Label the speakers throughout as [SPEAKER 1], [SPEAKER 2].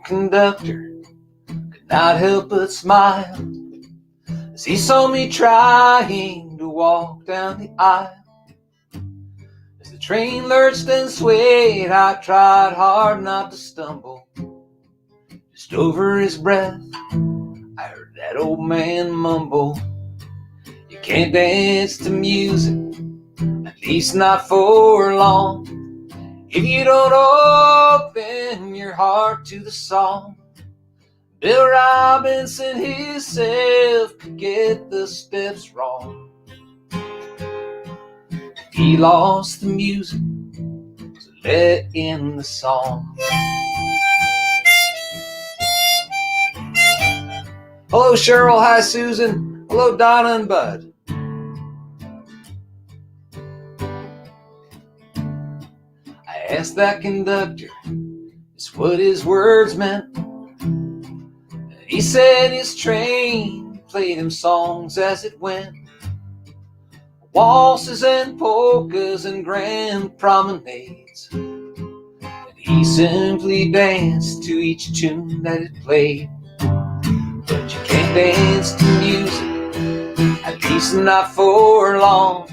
[SPEAKER 1] conductor could not help but smile as he saw me trying to walk down the aisle. As the train lurched and swayed, I tried hard not to stumble. Just over his breath, I heard that old man mumble, "You can't dance to music, at least not for long, if you don't open your heart to the song." Bill Robinson himself could get the steps wrong. He lost the music, so let in the song. Hello, Cheryl. Hi, Susan. Hello, Donna and Bud. I asked that conductor just what his words meant. He said his train played him songs as it went, waltzes and polkas and grand promenades, and he simply danced to each tune that it played. But you can't dance to music, at least not for long,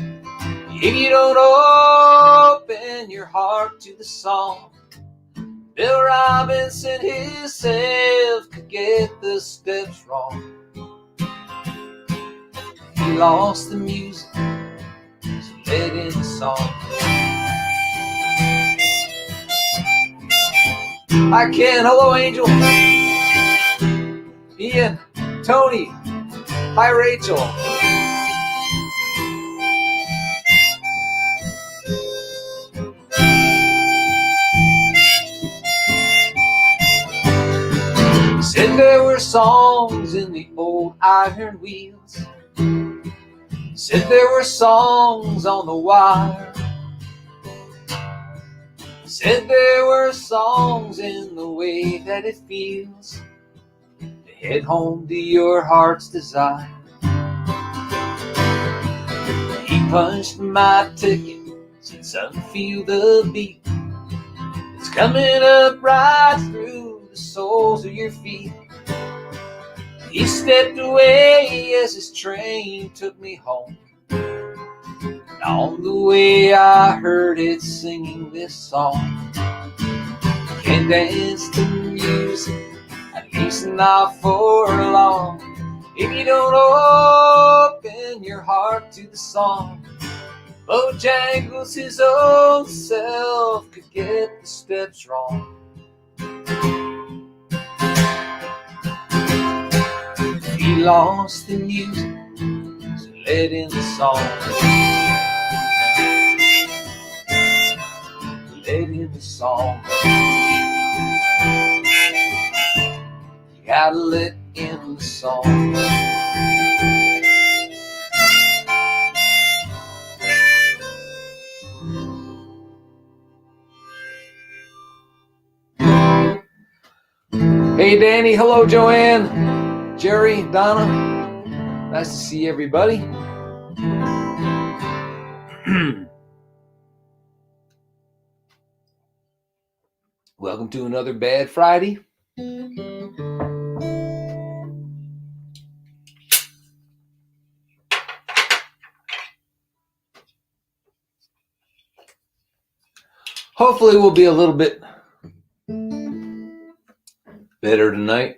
[SPEAKER 1] if you don't open your heart to the song. Bill Robinson himself could get the steps wrong. He lost the music, so let in the song. Hi, Ken. Hello, Angel. Ian, Tony. Hi, Rachel. Said there were songs in the old iron wheels. Said there were songs on the wire. Said there were songs in the way that it feels to head home to your heart's desire. He punched my ticket, said, "Son, feel the beat. It's coming up right through the soles of your feet." He stepped away as his train took me home, and on the way I heard it singing this song. Can't dance to music, at least not for long, if you don't open your heart to the song. Bojangles his own self could get the steps wrong. He lost the music, so let in the song. Let in the song. You gotta let in the song. Hey, Danny. Hello, Joanne. Jerry, Donna. Nice to see everybody. Welcome to another Bad Friday. Hopefully we'll be a little bit better tonight.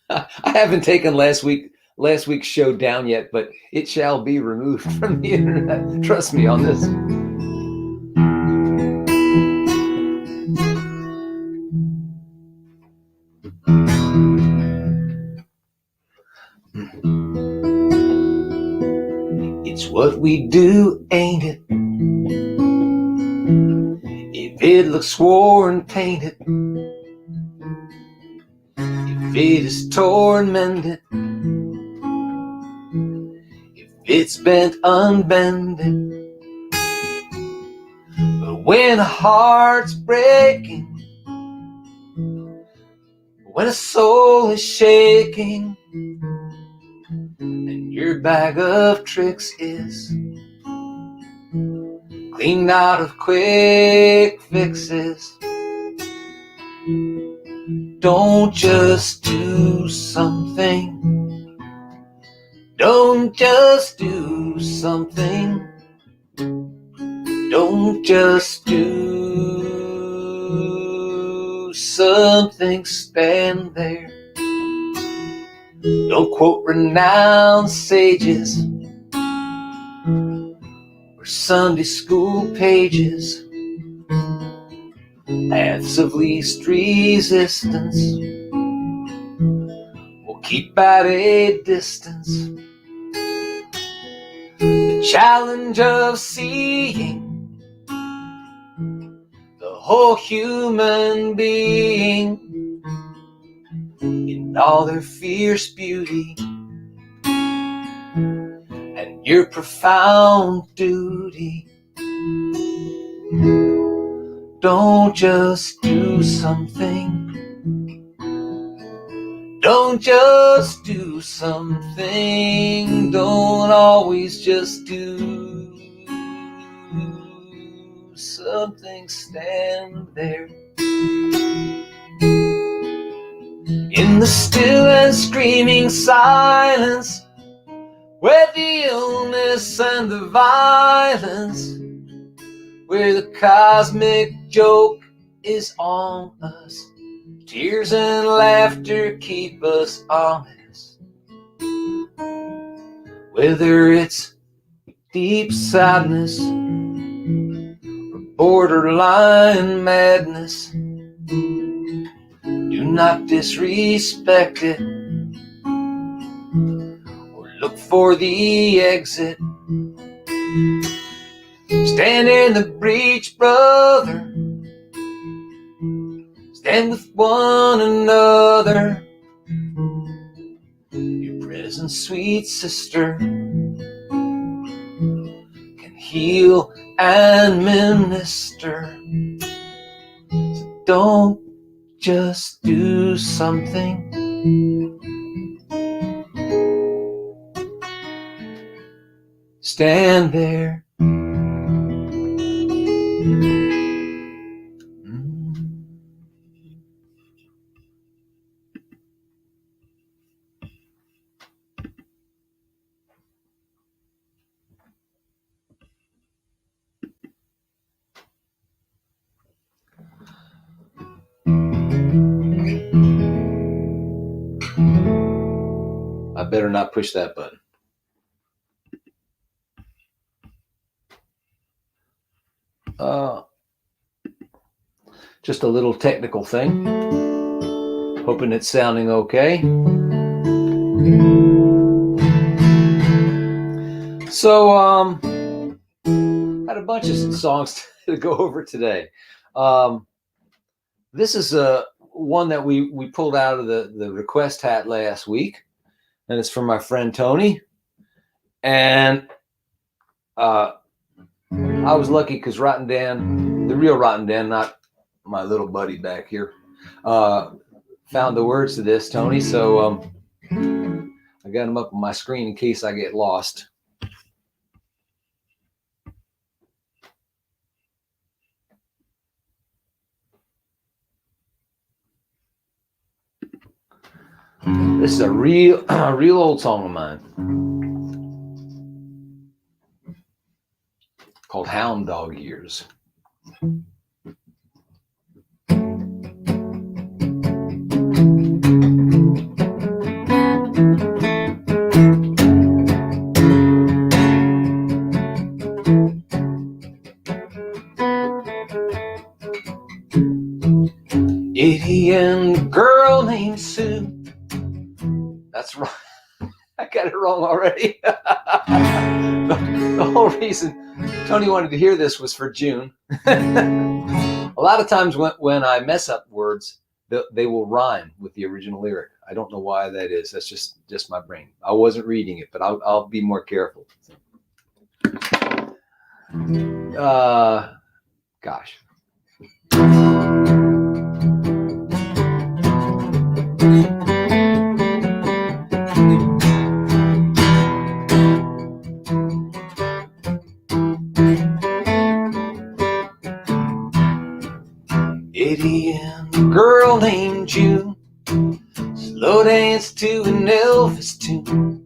[SPEAKER 1] I haven't taken last week's show down yet, but it shall be removed from the internet. Trust me on this. It's what we do, ain't it? If it looks worn, painted. If it is torn, mend it. If it's bent, unbend it. But when a heart's breaking, when a soul is shaking, and your bag of tricks is cleaned out of quick fixes, Don't just do something. Don't just do something. Don't just do something. Stand there. Don't quote renowned sages or Sunday school pages. Paths of least resistance will keep at a distance. The challenge of seeing the whole human being in all their fierce beauty, and your profound duty. Don't just do something. Don't just do something. Don't always just do something. Stand there in the still and screaming silence, where the illness and the violence, where the cosmic joke is on us. Tears and laughter keep us honest. Whether it's deep sadness or borderline madness, do not disrespect it or look for the exit. Stand in the breach, brother. Stand with one another. Your presence, sweet sister, can heal and minister. So don't just do something. Stand there. I better not push that button. Just a little technical thing. Hoping it's sounding okay. So, had a bunch of songs to go over today. This is one that we pulled out of the request hat last week, and it's from my friend Tony. And I was lucky because Rotten Dan, the real Rotten Dan, not my little buddy back here, found the words to this, Tony. So I got them up on my screen in case I get lost. This is a real old song of mine called Hound Dog Ears. Indian girl named Sue. That's right. I got it wrong already. The whole reason Tony wanted to hear this was for June. A lot of times when I mess up words, they will rhyme with the original lyric. I don't know why that is. That's just my brain. I wasn't reading it, but I'll be more careful. Gosh. Indian girl named June. Slow dance to an Elvis tune.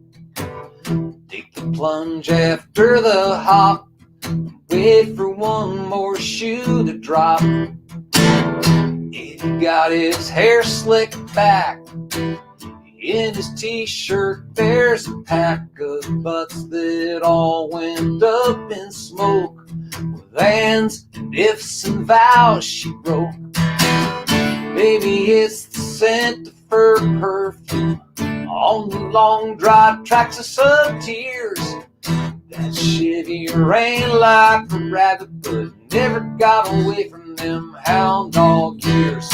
[SPEAKER 1] Take the plunge after the hop. Wait for one more shoe to drop. He got his hair slicked back. In his t-shirt there's a pack of butts that all went up in smoke, with ands and ifs and vows she broke. Maybe it's the scent of her perfume on the long dry tracks of some tears. That Chevy ran like a rabbit, but never got away from them hound dog ears.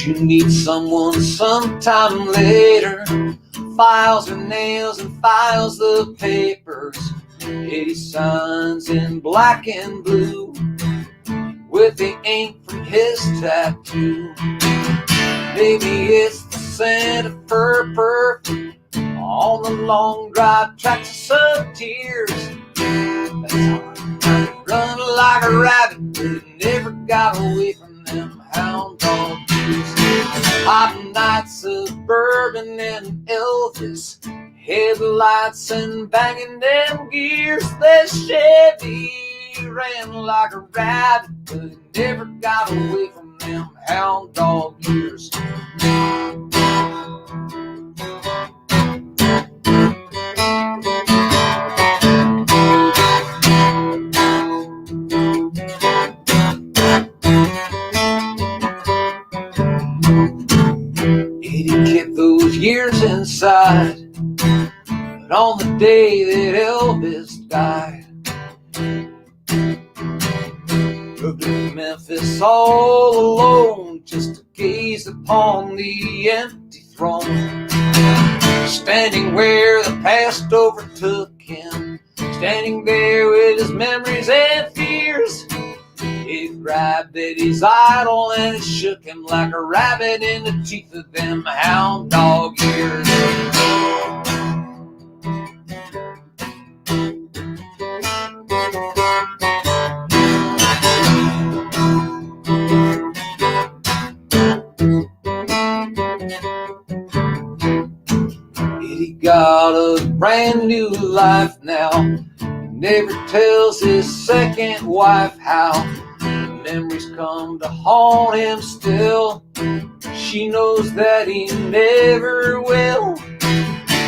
[SPEAKER 1] You need someone sometime later. Files her nails and files the papers. He signs in black and blue with the ink from his tattoo. Maybe it's the scent of her perfume on the long dry tracks of some tears. That's hard. Run like a rabbit, but never got away from them hound dog ears. Hot nights of bourbon and Elvis, headlights and banging them gears. That Chevy ran like a rabbit, but never got away from them hound dog ears. Eddie kept those years inside, but on the day that Elvis died, drove to Memphis all alone just to gaze upon the empty throne. Standing where the past overtook him, standing there with his memories and fears. He grabbed Eddie's idol and it shook him like a rabbit in the teeth of them hound dog ears. Eddie got a brand new life now. He never tells his second wife how. Memories come to haunt him still. She knows that he never will.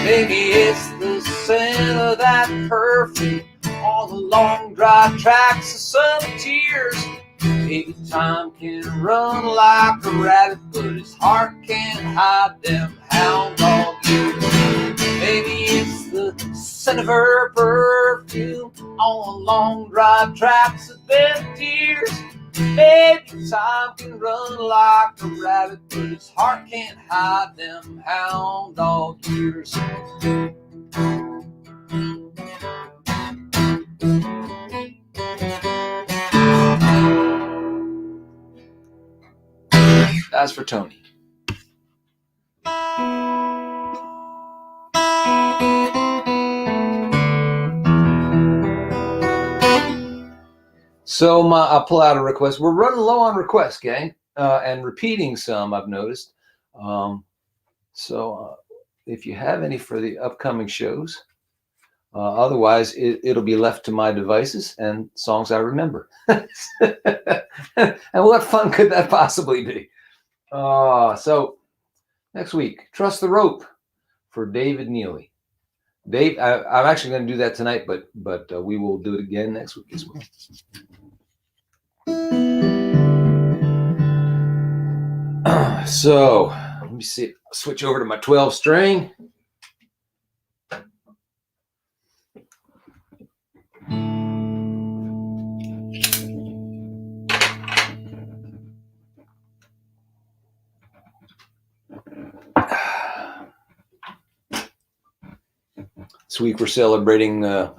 [SPEAKER 1] Maybe it's the scent of that perfume on the long dry tracks of some tears. Maybe time can run like a rabbit, but his heart can't hide them hound dog ears. Maybe it's the scent of her perfume on the long dry tracks of them tears. Maybe time can run like a rabbit, but his heart can't hide them hound dog ears. That's for Tony. So I'll pull out a request. We're running low on requests, gang, and repeating some, I've noticed. So if you have any for the upcoming shows, otherwise it'll be left to my devices and songs I remember. And what fun could that possibly be? So next week, Trust the Rope for David Neely. Dave, I'm actually going to do that tonight, but we will do it again next week as well. So let me see. Switch over to my 12 string. This week we're celebrating, or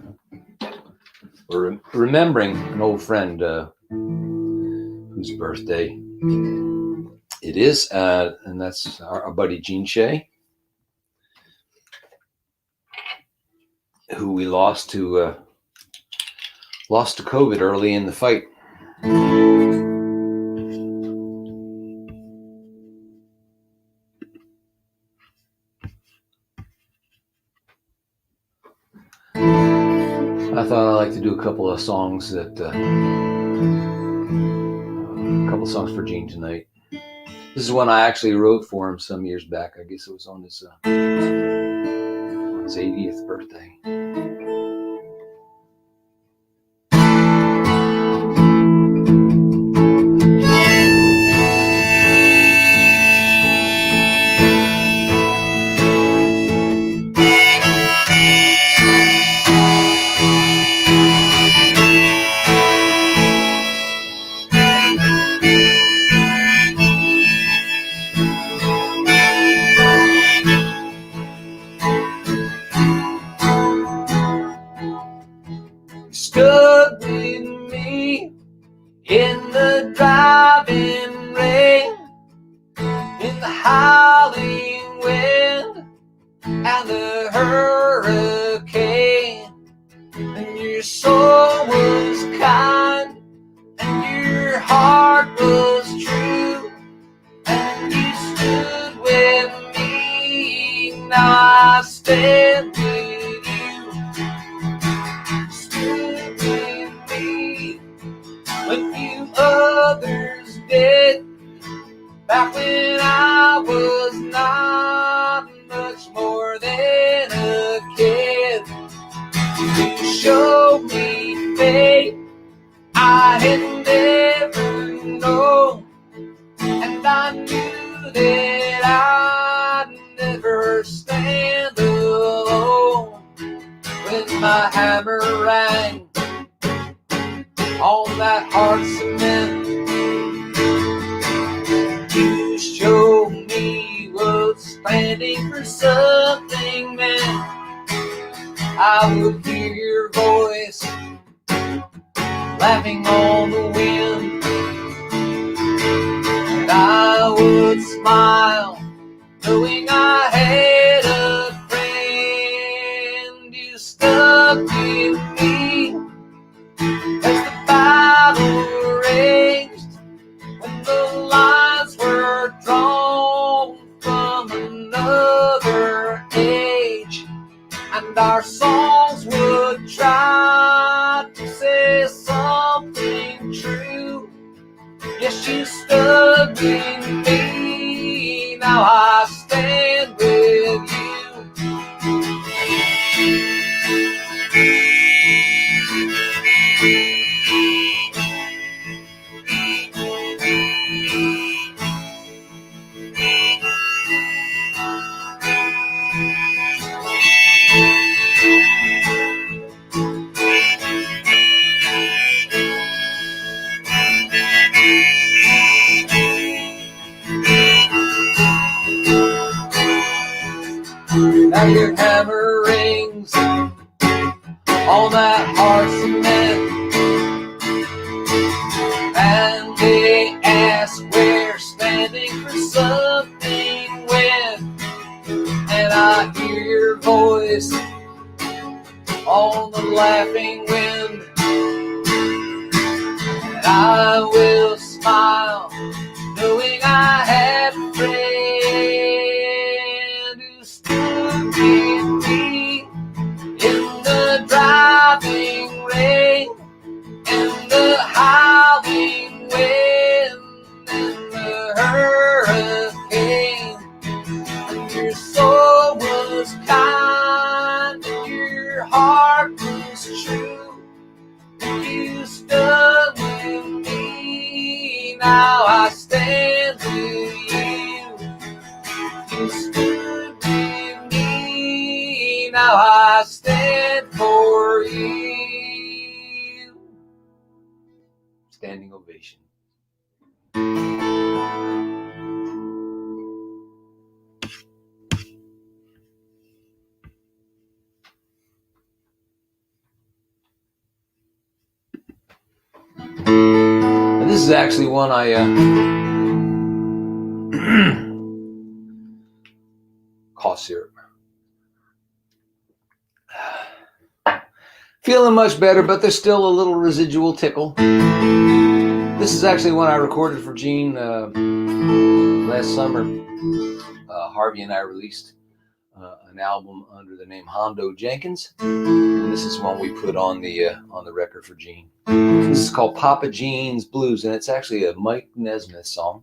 [SPEAKER 1] remembering an old friend whose birthday it is, and that's our buddy Gene Shea. who we lost to COVID early in the fight. I thought I'd like to do a couple of songs a couple songs for Gene tonight. This is one I actually wrote for him some years back. I guess it was on his 80th birthday. Stood with me in the driving rain, in the howling wind and the hurricane. And your soul was kind and your heart was true, and you stood with me. Now I stand with when few others did, back when I was not much more than a kid. You showed me faith I had never known, and I knew that I'd never stand alone. When my hammer rang on that hard cement, you showed me what standing for something meant. I would hear your voice laughing on the wind, and I would smile knowing I had a friend. You stuck with me as the battle raged, when the lines were drawn from another age, and our songs would try to say something true. Yes, you stood with me. Now I stand with you. Now your hammer rings on that hard cement, and they ask we're standing for something when, and I hear your voice on the laughing wind, and I will smile knowing I have a friend who stood with me in the driving rain, and the howling wind, and the hurricane. And your soul was kind, and your heart was true, and you stood with me. Now I stand with you. You stood with me. Now I stand for you. Standing ovation. And this is actually one I cough syrup. Feeling much better, but there's still a little residual tickle. This is actually one I recorded for Gene last summer. Harvey and I released an album under the name Hound Dog Jenkins, and this is one we put on the record for Gene. This is called Papa Gene's Blues, and it's actually a Mike Nesmith song.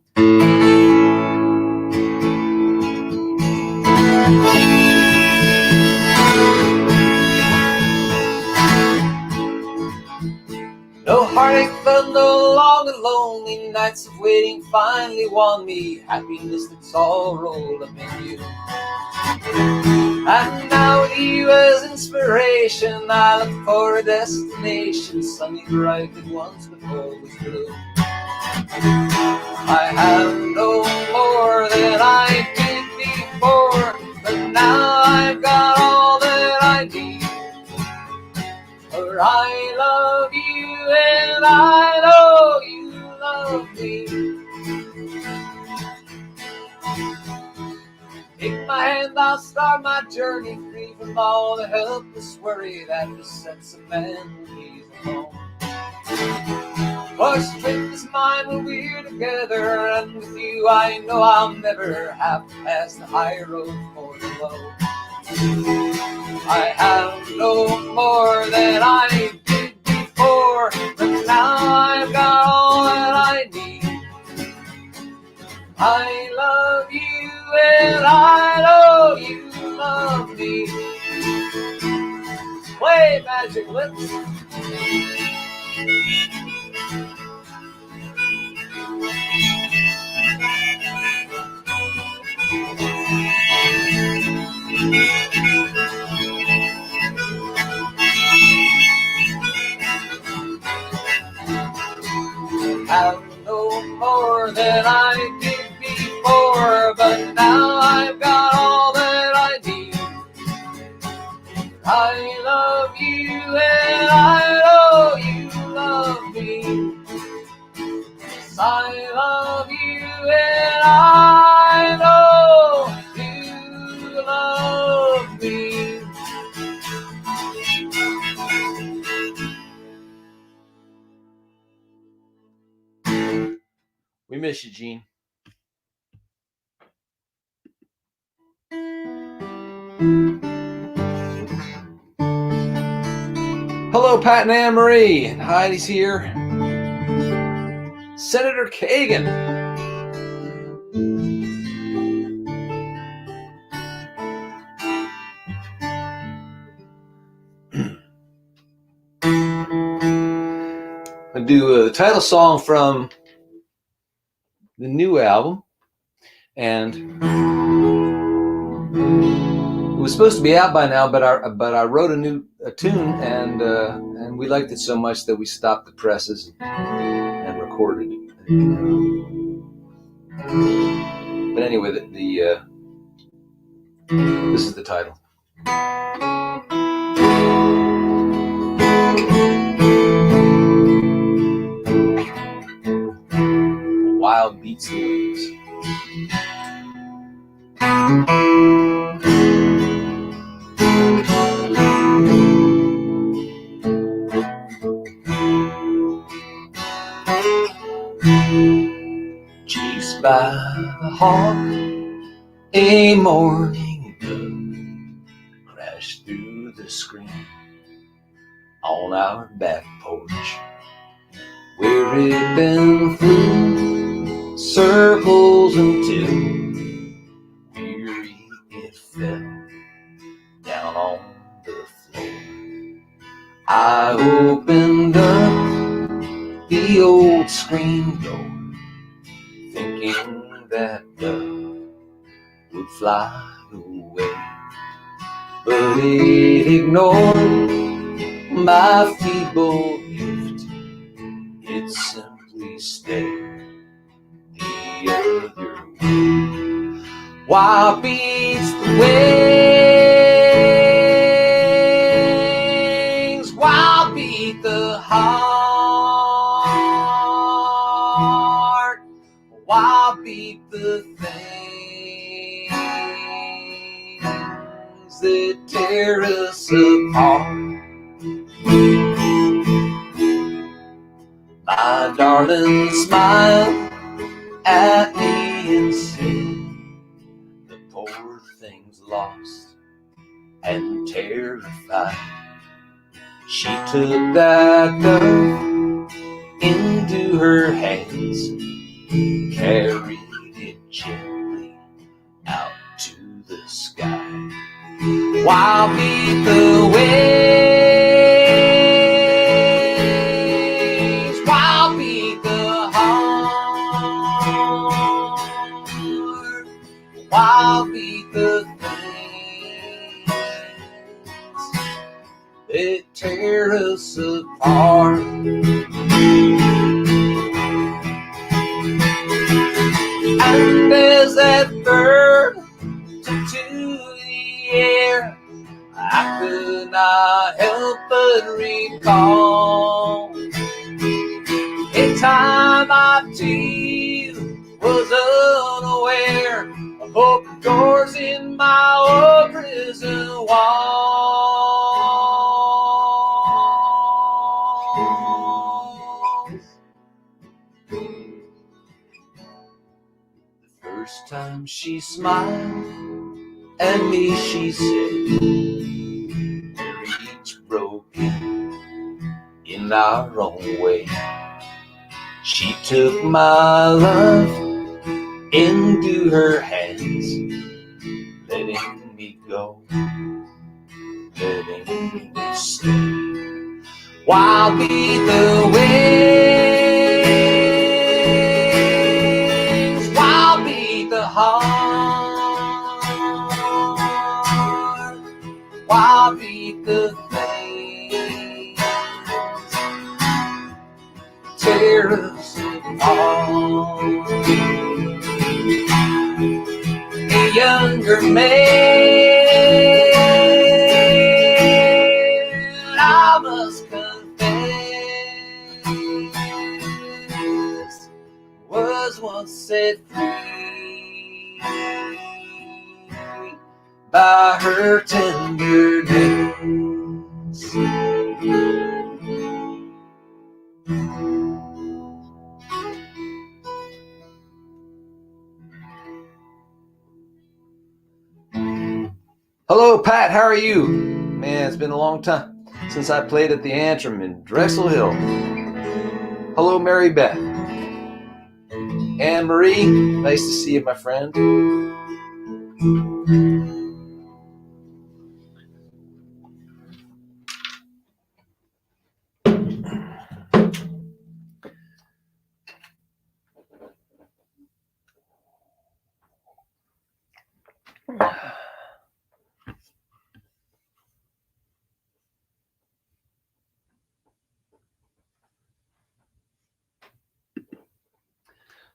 [SPEAKER 1] No heartache from the long and lonely nights of waiting finally won me happiness that's all rolled up in you. And now with you as inspiration, I look for a destination, sunny bright that once before was blue. I have no more than I did before, but now I've got all that I need. For I love you and I know you love me. Take my hand, I'll start my journey, free from all the helpless worry that besets a man when he's alone. For strength is mine when we're together, and with you I know I'll never have to pass the high road for the low. I have no more than I did before, but now I've got all that I need. I love you and I know you love me. Play Magic Lips. Have no more than I did before, but now I've got all that I need. I love you and I know you love me. Yes, I love you and I know you love me. We miss you, Gene. Hello, Pat and Anne Marie. Heidi's here. Senator Kagan. I do the title song from the new album, and it was supposed to be out by now, but I wrote a tune, and we liked it so much that we stopped the presses and recorded it. But anyway, this is the title. Wild beats the wings. Chased by the hawk, a morning dove crashed through the screen on our back porch, where it then flew circles until weary it fell down on the floor. I opened up the old screen door, thinking that dove would fly away, but it ignored my feeble gift. It simply stayed the other way. Wild beats the wings, wild beat the heart, wild beat the things that tear us apart. darling smiled at me and said, the poor thing's lost and terrified. She took that dove into her hands, carried it gently out to the sky. While beat the waves, while beat the heart, while beat the things that tear us apart. And as that bird took to the air, I could not help but recall a time I too was unaware of open doors in my old prison walls. The first time she smiled at me, she said, we're each broken in our own way. She took my love into her hands, letting me go, letting me stay. While beat the waves, while beat the heart, while beat the things tear us apart. A younger man, I must confess, was once set free by her tenderness. Hello, Pat. How are you? Man, it's been a long time since I played at the Antrim in Drexel Hill. Hello, Mary Beth. Anne Marie, nice to see you, my friend.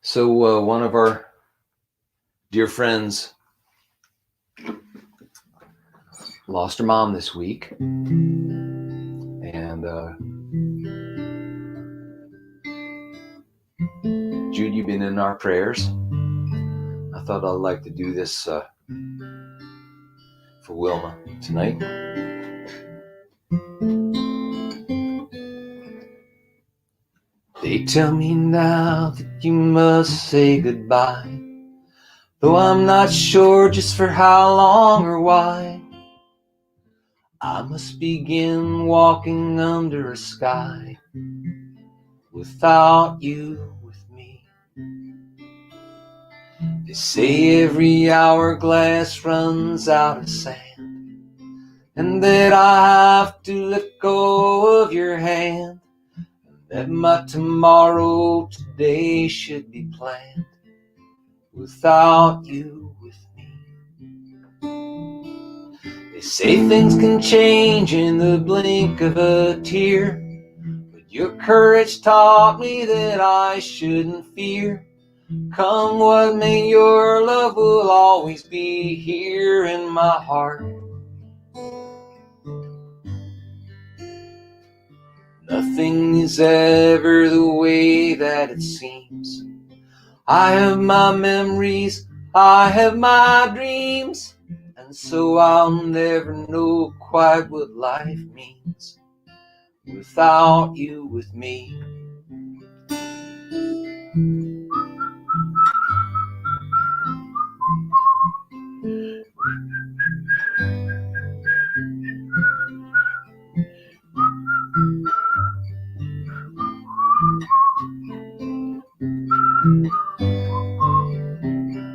[SPEAKER 1] So one of our dear friends lost her mom this week, and Jude, you've been in our prayers. I thought I'd like to do this for Wilma tonight. They tell me now that you must say goodbye, though I'm not sure just for how long or why. I must begin walking under a sky without you with me. They say every hourglass runs out of sand, and that I have to let go of your hand, that my tomorrow today should be planned without you with me. They say things can change in the blink of a tear, but your courage taught me that I shouldn't fear. Come what may, your love will always be here in my heart. Nothing is ever the way that it seems. I have my memories, I have my dreams, and so I'll never know quite what life means without you with me.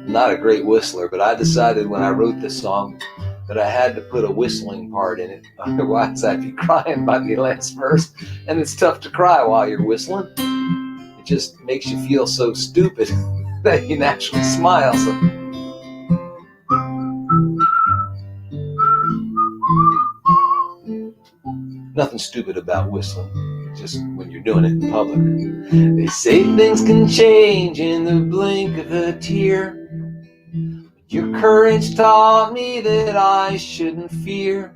[SPEAKER 1] Not a great whistler, but I decided when I wrote this song that I had to put a whistling part in it. Otherwise, I'd be crying by the last verse. And it's tough to cry while you're whistling. It just makes you feel so stupid that you naturally smile. So. Nothing stupid about whistling, just when you're doing it in public. They say things can change in the blink of a tear. Your courage taught me that I shouldn't fear.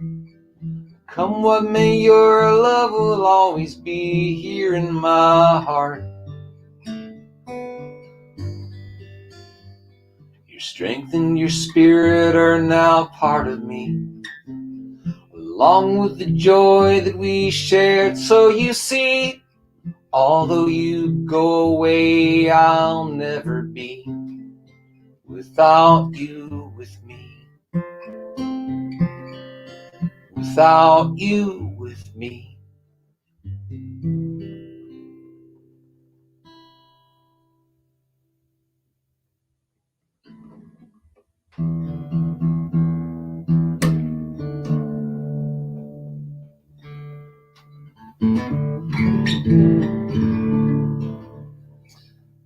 [SPEAKER 1] Come what may, your love will always be here in my heart. Your strength and your spirit are now part of me, along with the joy that we shared. So you see, although you go away, I'll never be without you with me. Without you with me.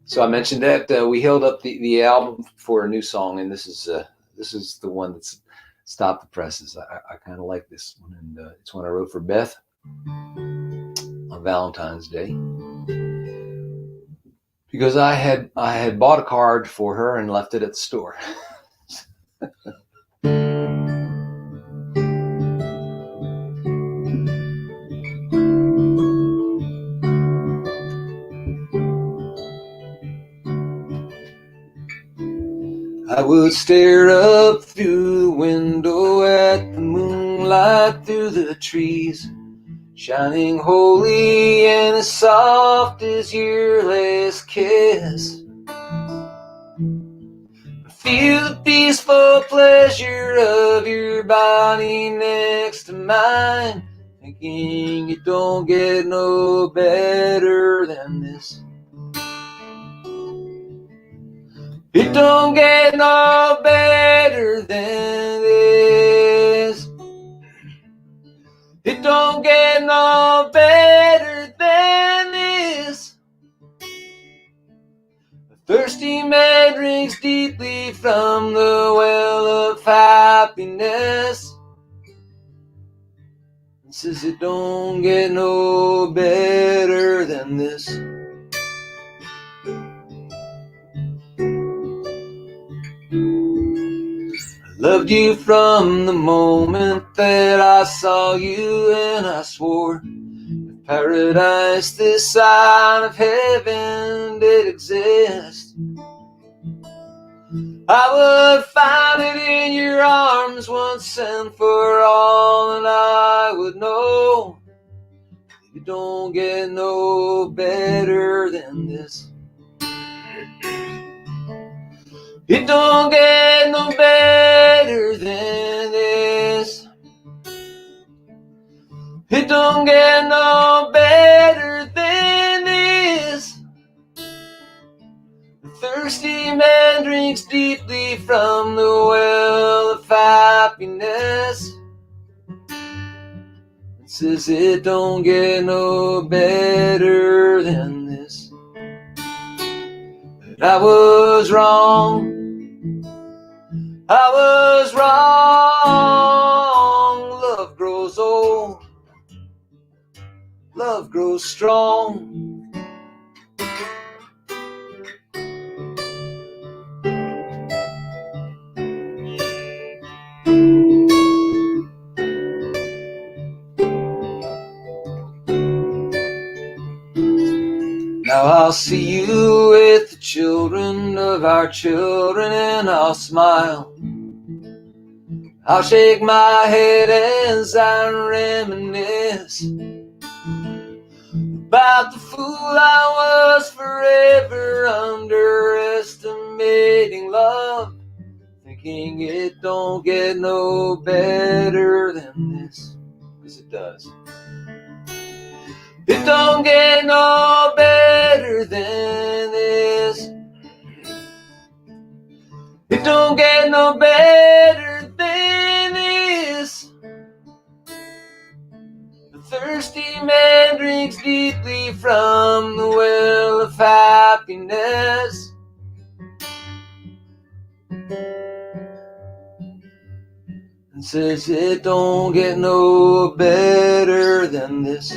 [SPEAKER 1] So I mentioned that we held up the album for a new song, and this is the one that's stopped the presses. I kind of like this one, and it's one I wrote for Beth on Valentine's Day, because I had bought a card for her and left it at the store. I would stare up through the window at the moonlight through the trees, shining holy and as soft as your last kiss. Feel the peaceful pleasure of your body next to mine, thinking it don't get no better than this. It don't get no better than this. It don't get no better than this. A thirsty man drinks deeply from the well of happiness and says it don't get no better than this. Loved you from the moment that I saw you, and I swore if paradise this side of heaven did exist, I would find it in your arms once and for all, and I would know it don't get no better than this. It don't get no better than this. It don't get no better than this. The thirsty man drinks deeply from the well of happiness and says it don't get no better than this. But I was wrong. I was wrong. Love grows old. Love grows strong. Now I'll see you with the children of our children, and I'll smile. I'll shake my head as I reminisce about the fool I was, forever underestimating love, thinking it don't get no better than this. Because it does. It don't get no better than this. It don't get no better than this. The thirsty man drinks deeply from the well of happiness. And says it don't get no better than this.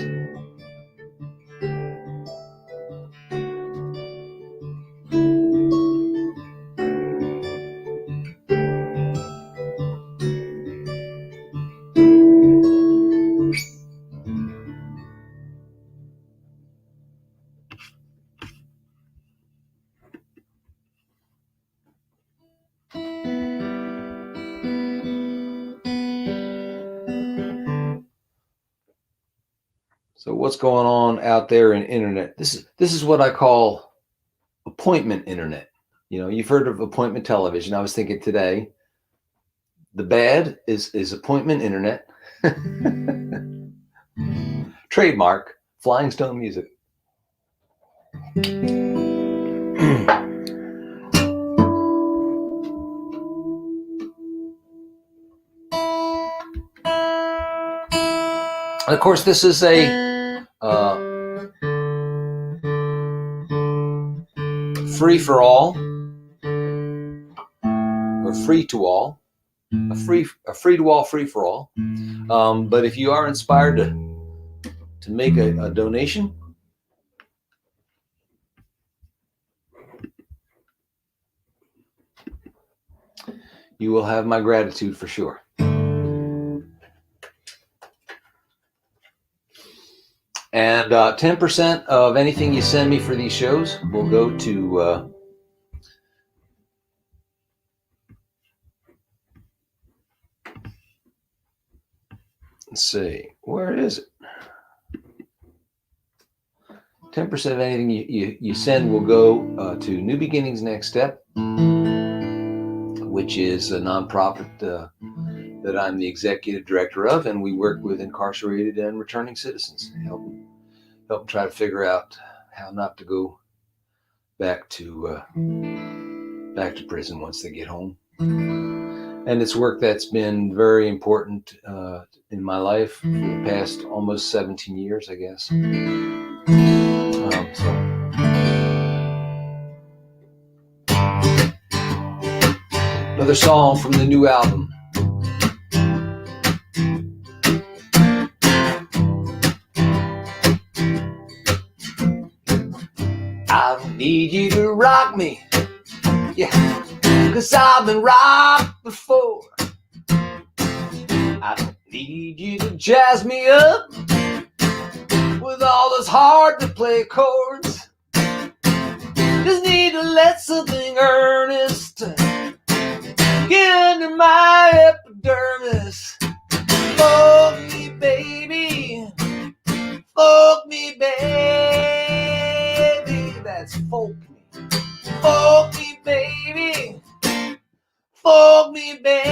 [SPEAKER 1] So what's going on out there in internet? This is what I call appointment internet. You know, you've heard of appointment television. I was thinking today, the B.A.D is appointment internet. Trademark, Flying Stone Music. And of course, this is a free for all, or free to all, a free to all, free for all. But if you are inspired to make a donation, you will have my gratitude for sure. And 10% of anything you send me for these shows will go to let's see, where is it? 10% of anything you send will go to New Beginnings Next Step, which is a nonprofit that I'm the executive director of, and we work with incarcerated and returning citizens, help them try to figure out how not to go back to prison once they get home. And it's work that's been very important in my life for the past almost 17 years, I guess. Another song from the new album. I don't need you to rock me, yeah, 'cause I've been rocked before. I don't need you to jazz me up with all those hard to play chords. Just need to let something earnest get under my epidermis. Fuck me, baby. Fuck me, baby. That's folk me. Fuck me, baby. Fuck me, baby.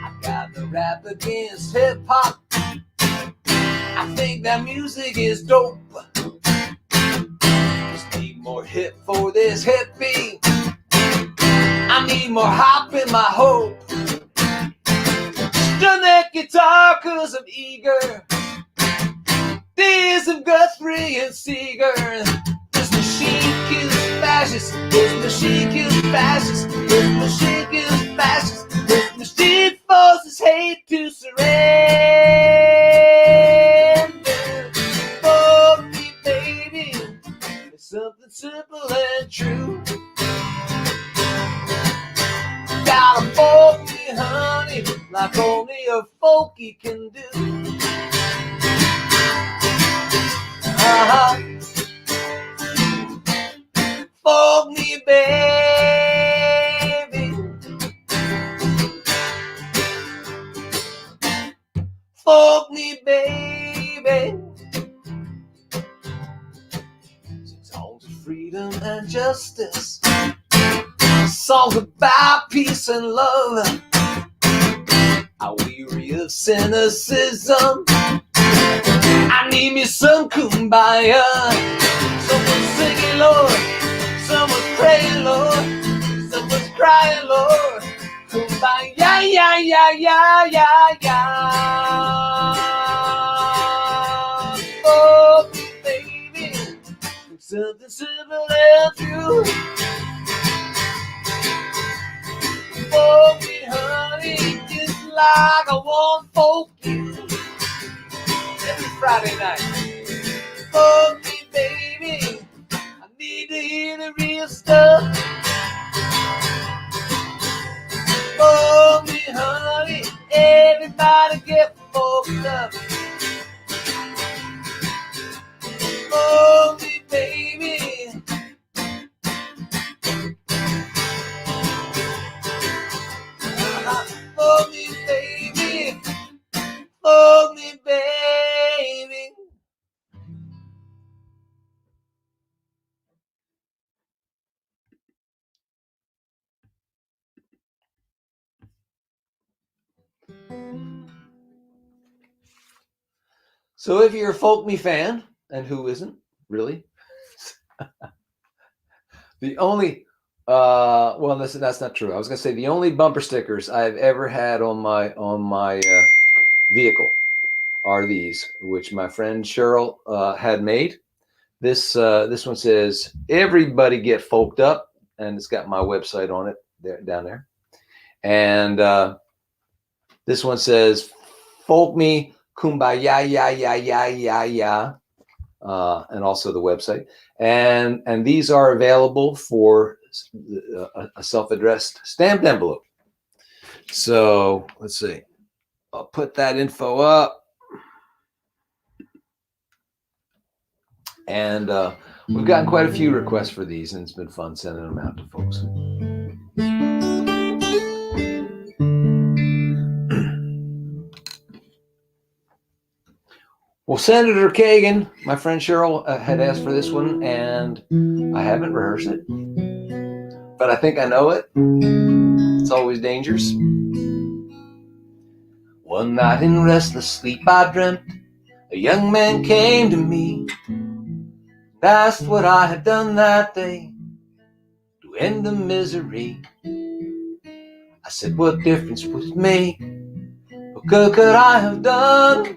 [SPEAKER 1] I got the rap against hip hop. I think that music is dope. Just need more hip for this hip beat. I need more hop in my hope. Strum that guitar 'cause I'm eager. Tears of Guthrie and Seeger. This machine kills fascists. This machine kills fascists. This machine kills fascists. This machine forces hate to surrender. For me, baby, it's something simple and true. Gotta folk me, honey, like only a folkie can do. Folk me, baby. folk me, baby. Songs of freedom and justice, songs about peace and love. I'm weary of cynicism. I need me some kumbaya. Someone's singing, Lord. Someone's praying, Lord. Someone's crying, Lord. Kumbaya, yeah, yeah, yeah, yeah, yeah. Oh, baby, something simple and true. Oh, me, honey, just like I want folk you. Every Friday night. Oh, me, baby, I need to hear the real stuff. Oh, me, honey, everybody get folk up. Oh, me, baby. Oh, me, baby. Oh, me, baby. So if you're a Folk Me fan, and who isn't, really? The only, well, that's not true. I was going to say the only bumper stickers I've ever had on my vehicle are these, which my friend Cheryl had made. This one says, "Everybody get folked up," and it's got my website on it there down there. And this one says, "Folk me, kumbaya, ya, ya, ya, ya, ya," and also the website. And these are available for a self-addressed stamped envelope. So let's see. I'll put that info up. And we've gotten quite a few requests for these, and it's been fun sending them out to folks. Well, Senator Kagan, my friend Cheryl, had asked for this one, and I haven't rehearsed it, but I think I know it. It's always dangerous. One night in restless sleep I dreamt a young man came to me and asked what I had done that day to end the misery. I said, what difference would it make? What good could I have done?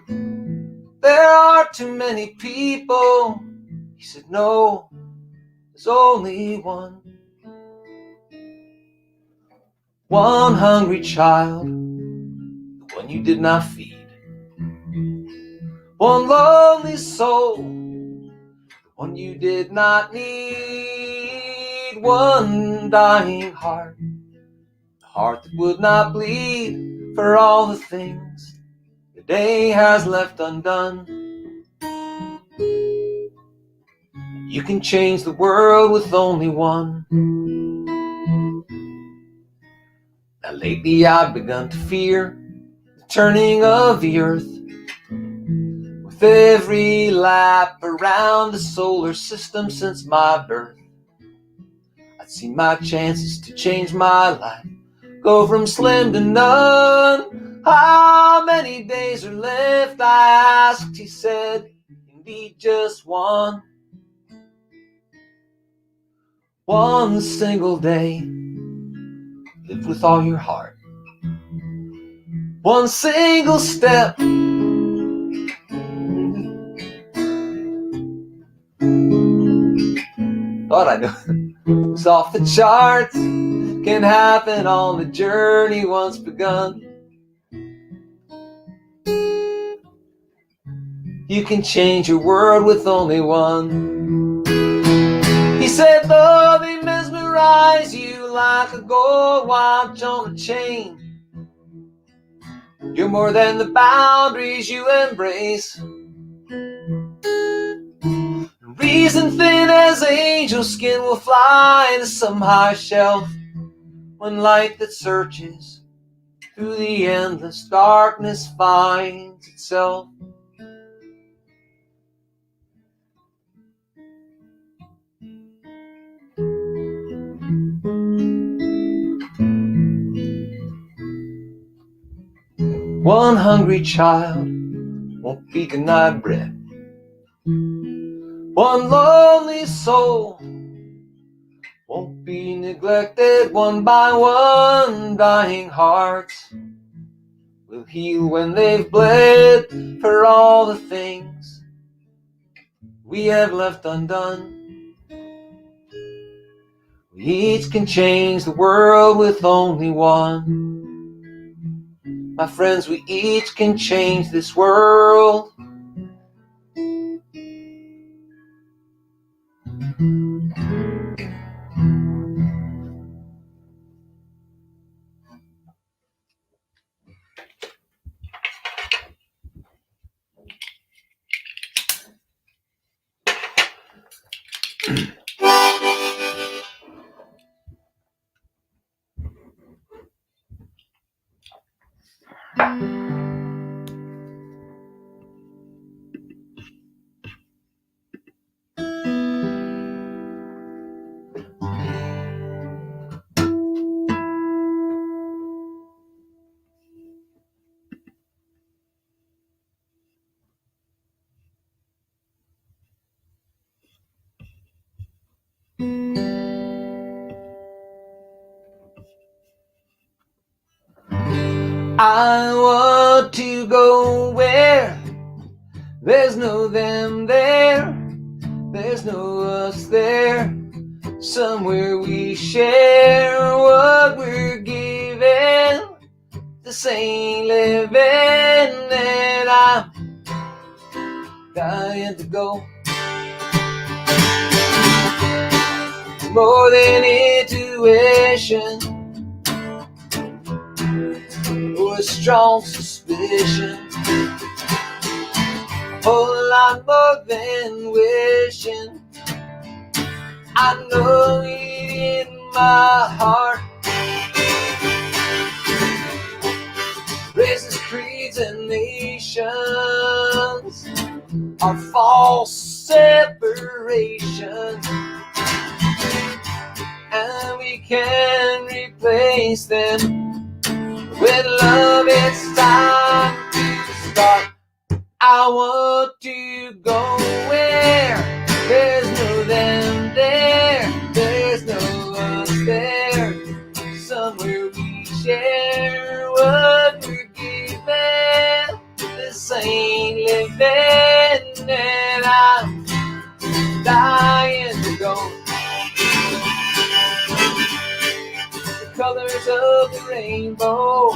[SPEAKER 1] There are too many people. He said, no, there's only one. One hungry child, the one you did not feed. One lonely soul, the one you did not need. One dying heart, the heart that would not bleed for all the things the day has left undone. You can change the world with only one. Now lately I've begun to fear the turning of the earth. With every lap around the solar system since my birth, I'd seen my chances to change my life go from slim to none. How many days are left, I asked. He said, indeed just one. One single day, live with all your heart. One single step, thought I knew it's off the charts, can happen on the journey once begun. You can change your world with only one. He said, though they mesmerize you like a gold watch on a chain, you're more than the boundaries you embrace. Reason thin as angel skin will fly to some high shelf when light that searches through the endless darkness finds itself. One hungry child won't be denied bread. One lonely soul won't be neglected. One by one, dying hearts will heal when they've bled for all the things we have left undone. We each can change the world with only one. My friends, we each can change this world. I want to go where there's no them there, there's no us there. Somewhere we share what we're given, the same living, and I'm dying to go. More than intuition or a strong suspicion, a whole lot more than wishing. I know it in my heart. Races, creeds, and nations are false separation, and we can replace them with love. It's time to start. I want to go where there's no them there, there's no us there. Somewhere we share what we're given, the same living, and I'm dying to go. The colors of the rainbow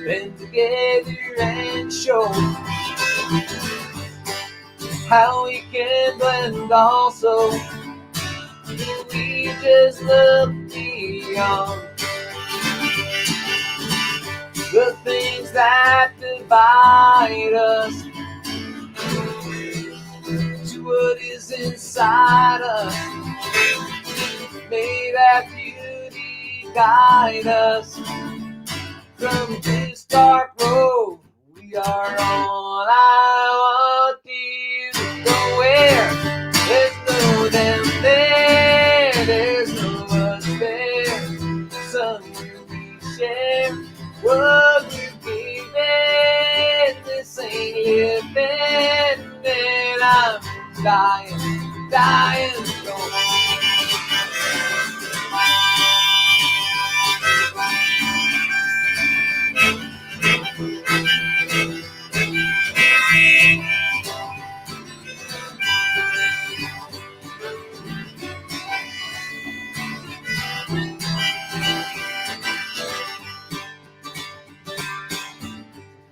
[SPEAKER 1] bend together and show how we can blend also. We just look beyond the things that divide us to what is inside us. May that beauty guide us from this dark road we are on. I want you to go where there's no them there, there's no us there. Somewhere we share what we're given, this ain't living, and I'm dying to go.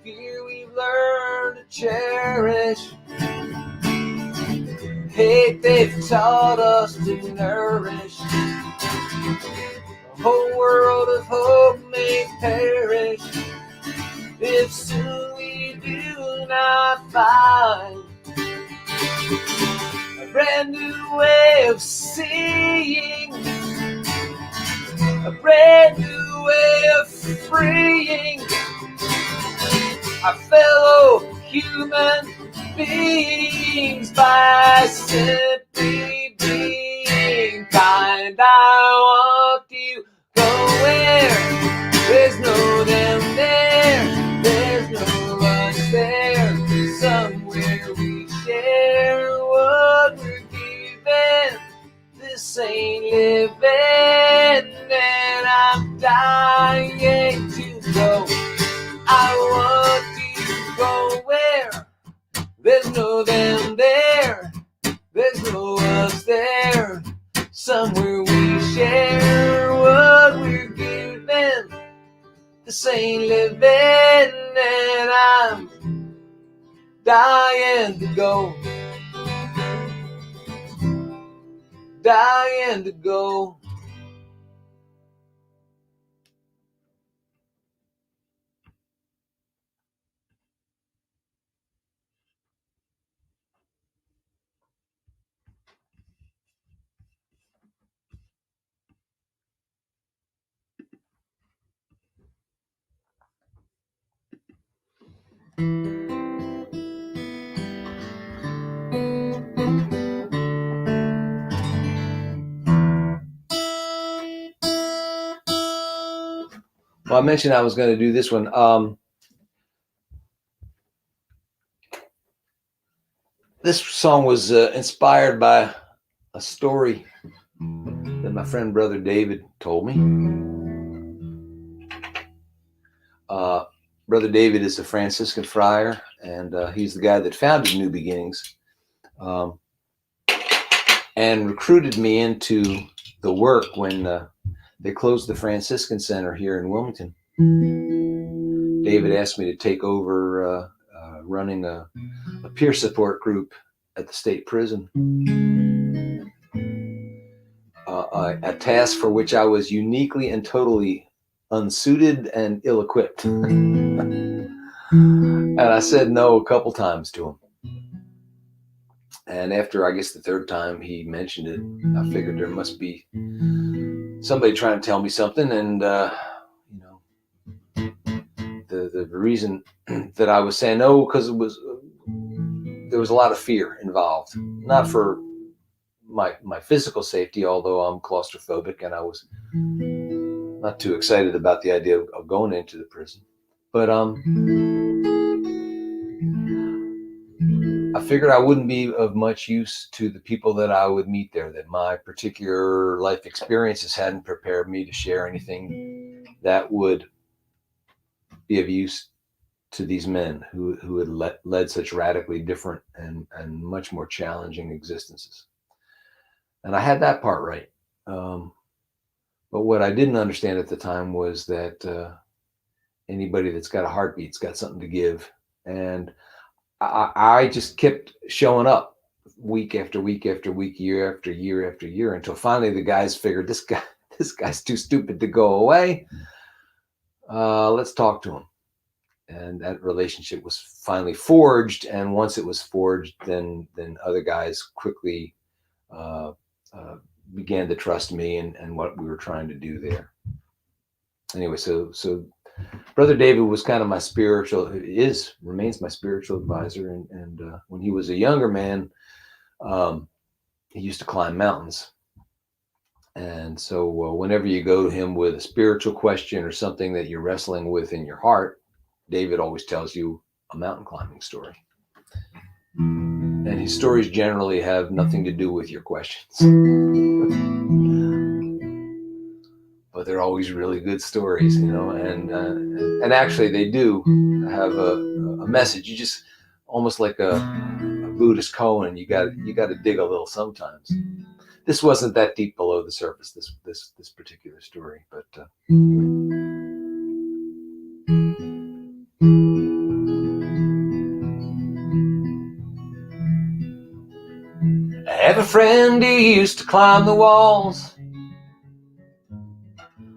[SPEAKER 1] Here we've learned to cherish, hate they've taught us to nourish. The whole world of hope may perish if soon we do not find a brand new way of seeing, a brand new freeing our fellow human beings by simply being kind. I want you go where there's no them there, there's no us there, somewhere we share what we're given. This ain't living, and I'm dying to go. I want to go where there's no them there, there's no us there, somewhere we share what we're given. This ain't living, and I'm dying to go. Dying to go. Well, I mentioned I was going to do this one. This song was inspired by a story that my friend Brother David told me. Brother David is a Franciscan friar, and he's the guy that founded New Beginnings and recruited me into the work when they closed the Franciscan Center here in Wilmington. David asked me to take over running a peer support group at the state prison, a task for which I was uniquely and totally unsuited and ill-equipped. And I said no a couple times to him. And after, I guess, the third time he mentioned it, I figured there must be somebody trying to tell me something. And, the reason that I was saying no, because there was a lot of fear involved, not for my physical safety, although I'm claustrophobic and I was not too excited about the idea of going into the prison. But I figured I wouldn't be of much use to the people that I would meet there, that my particular life experiences hadn't prepared me to share anything that would be of use to these men who had led such radically different and much more challenging existences. And I had that part right. But what I didn't understand at the time was that anybody that's got a heartbeat's got something to give. And I just kept showing up week after week after week, year after year after year, until finally the guys figured this guy's too stupid to go away. Let's talk to him. And that relationship was finally forged. And once it was forged, then other guys quickly began to trust me and what we were trying to do there. Anyway, so Brother David was kind of my remains my spiritual advisor. And when he was a younger man, he used to climb mountains. And so whenever you go to him with a spiritual question or something that you're wrestling with in your heart, David always tells you a mountain climbing story. And his stories generally have nothing to do with your questions. But they're always really good stories, and actually they do have a message. You just almost like a Buddhist koan. You got to dig a little sometimes. This wasn't that deep below the surface, this particular story, but I have a friend who used to climb the walls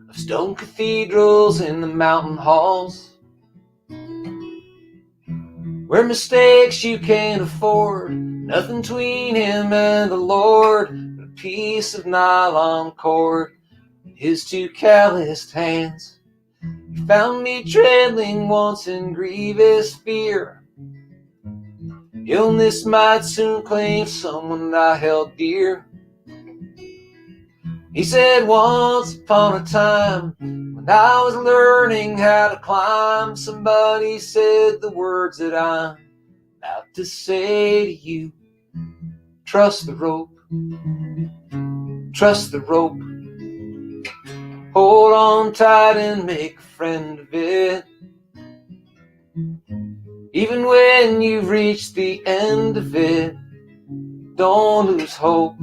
[SPEAKER 1] of stone cathedrals in the mountain halls, where mistakes you can't afford, nothing between him and the Lord but a piece of nylon cord in his two calloused hands. You found me trailing once in grievous fear. Illness might soon claim someone I held dear. He said once upon a time, when I was learning how to climb, somebody said the words that I'm about to say to you. Trust the rope, trust the rope. Hold on tight and make a friend of it. Even when you've reached the end of it, don't lose hope.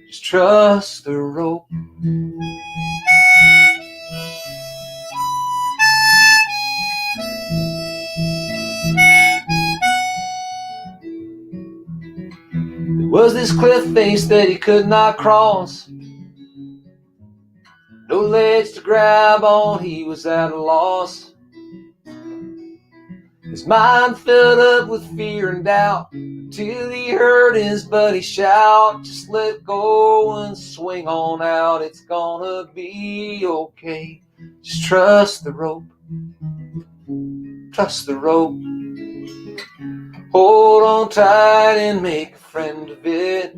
[SPEAKER 1] Just trust the rope. There was this cliff face that he could not cross. No ledge to grab on, he was at a loss. His mind filled up with fear and doubt, till he heard his buddy shout, just let go and swing on out, it's gonna be okay. Just trust the rope, trust the rope. Hold on tight and make a friend of it.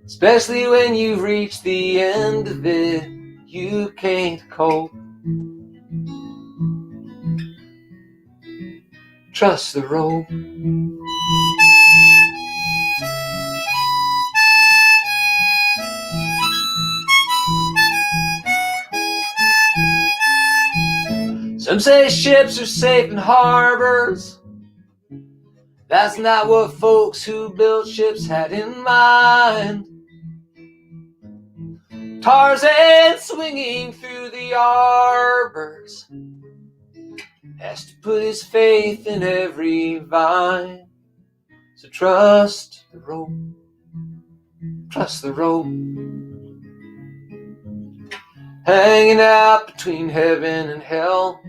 [SPEAKER 1] Especially when you've reached the end of it, you can't cope. Trust the rope. Some say ships are safe in harbors. That's not what folks who built ships had in mind. Tarzan swinging through the arbors has to put his faith in every vine. So trust the rope, trust the rope. Hanging out between heaven and hell.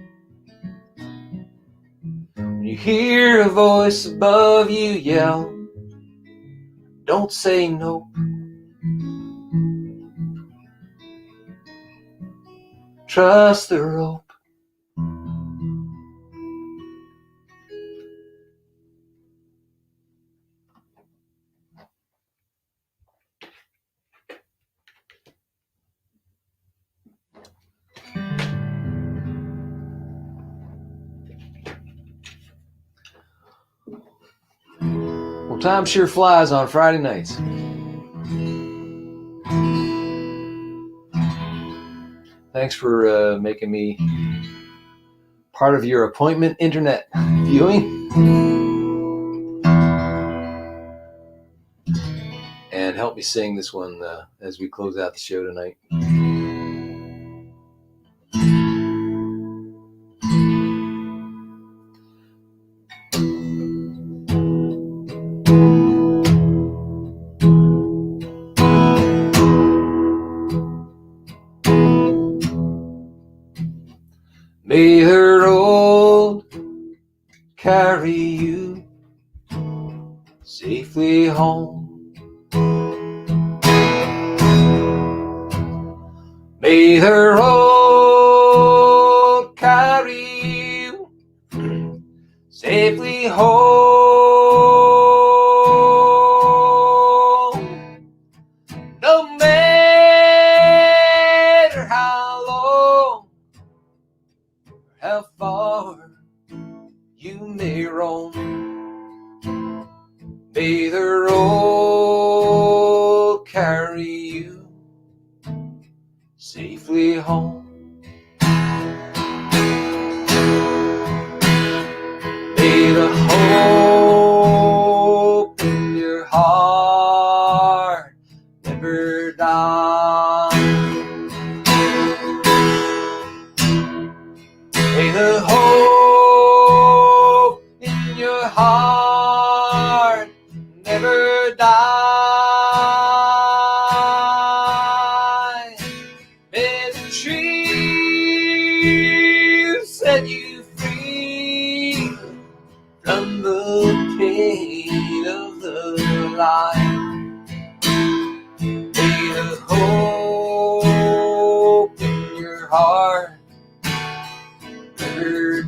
[SPEAKER 1] When you hear a voice above you yell, don't say nope. Trust the rope. Well, time sure flies on Friday nights. Thanks for making me part of your appointment internet viewing. And help me sing this one as we close out the show tonight. May the road carry you safely home. May the road carry you safely home. No matter how long, how far you may roam, may the road carry you safely home. May the hope in your heart never die. May the hope in your heart never die. May the truth set you free from the pain of the light. May the hope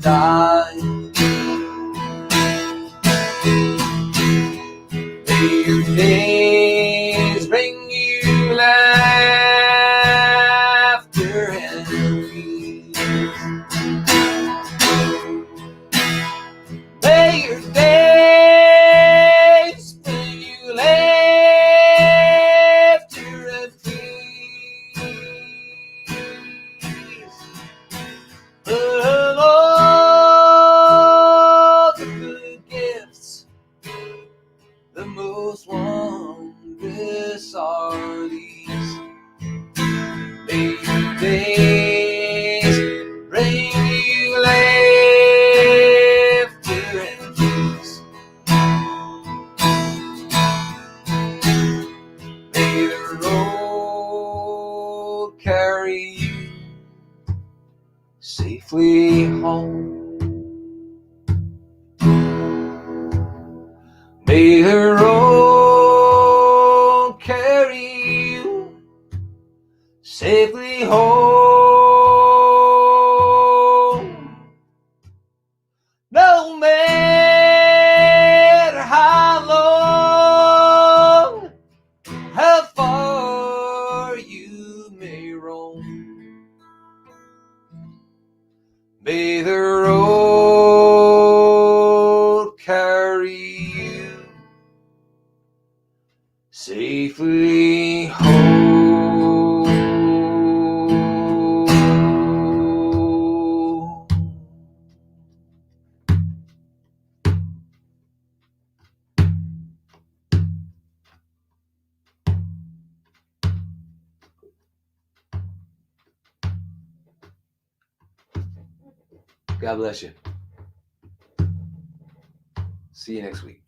[SPEAKER 1] die. May your days bring you laughter and peace. May your days bring you laughter and peace. Of all the good gifts, the most wondrous are these. May your days bring you laughter and peace. May the road carry you safely home. May the road carry you safely home. No matter how long, how far you may roam, may the road carry you safely home. God bless you. See you next week.